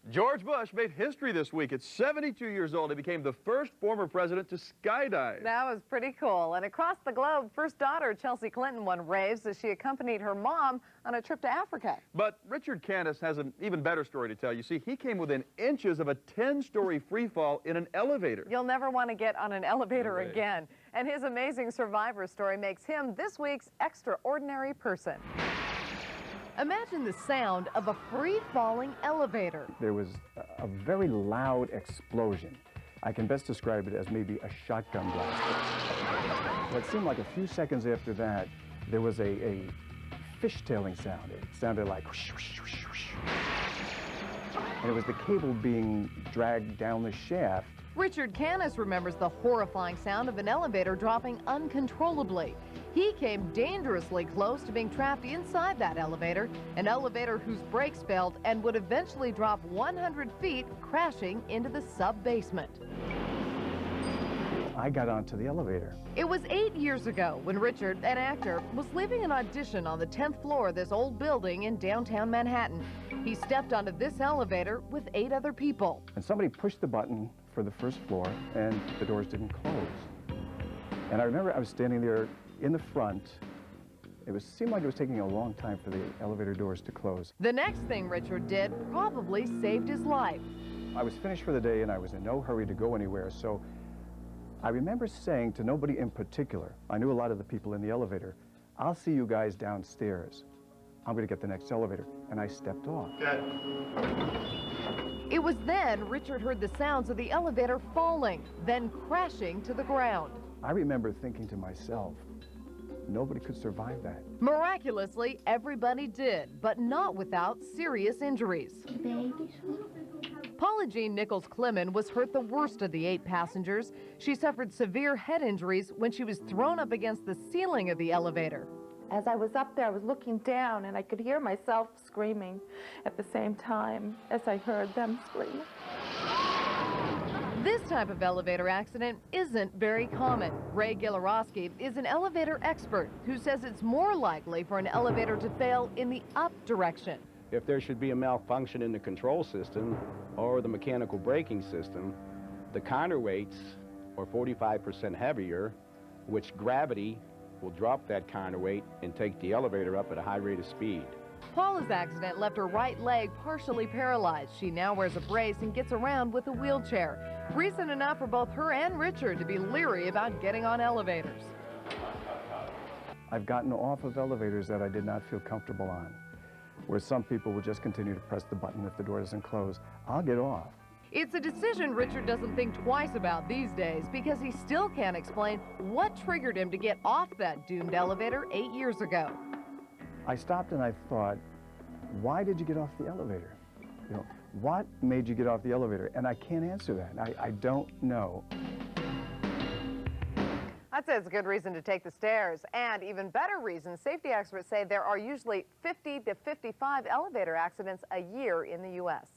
George Bush made history this week. At 72 years old, he became the first former president to skydive. That was pretty cool. And across the globe, first daughter Chelsea Clinton won raves as she accompanied her mom on a trip to Africa. But Richard Candace has an even better story to tell. You see, he came within inches of a 10-story free fall in an elevator. You'll never want to get on an elevator again. And his amazing survivor story makes him this week's extraordinary person. Imagine the sound of a free-falling elevator. There was a very loud explosion. I can best describe it as maybe a shotgun blast. What seemed like a few seconds after that, there was a fishtailing sound. It sounded like whoosh, whoosh, whoosh, whoosh. And it was the cable being dragged down the shaft. Richard Candace remembers the horrifying sound of an elevator dropping uncontrollably. He came dangerously close to being trapped inside that elevator, an elevator whose brakes failed and would eventually drop 100 feet, crashing into the sub-basement. I got onto the elevator. It was 8 years ago when Richard, an actor, was leaving an audition on the 10th floor of this old building in downtown Manhattan. He stepped onto this elevator with 8 other people. And somebody pushed the button for the first floor, and the doors didn't close. And I remember I was standing there in the front. It seemed like it was taking a long time for the elevator doors to close. The next thing Richard did probably saved his life. I was finished for the day, and I was in no hurry to go anywhere, so I remember saying to nobody in particular, I knew a lot of the people in the elevator, I'll see you guys downstairs. I'm going to get the next elevator. And I stepped off. It was then Richard heard the sounds of the elevator falling, then crashing to the ground. I remember thinking to myself, nobody could survive that. Miraculously, everybody did, but not without serious injuries. Paula Jean Nichols-Clement was hurt the worst of the 8 passengers. She suffered severe head injuries when she was thrown up against the ceiling of the elevator. As I was up there, I was looking down, and I could hear myself screaming at the same time as I heard them scream. This type of elevator accident isn't very common. Ray Gilarowski is an elevator expert who says it's more likely for an elevator to fail in the up direction. If there should be a malfunction in the control system or the mechanical braking system, the counterweights are 45% heavier, which gravity will drop that counterweight and take the elevator up at a high rate of speed. Paula's accident left her right leg partially paralyzed. She now wears a brace and gets around with a wheelchair. Reason enough for both her and Richard to be leery about getting on elevators. I've gotten off of elevators that I did not feel comfortable on, where some people will just continue to press the button if the door doesn't close. I'll get off. It's a decision Richard doesn't think twice about these days because he still can't explain what triggered him to get off that doomed elevator 8 years ago. I stopped and I thought, why did you get off the elevator? You know, what made you get off the elevator? And I can't answer that. I don't know. I'd say it's a good reason to take the stairs, and even better reason, safety experts say there are usually 50 to 55 elevator accidents a year in the U.S.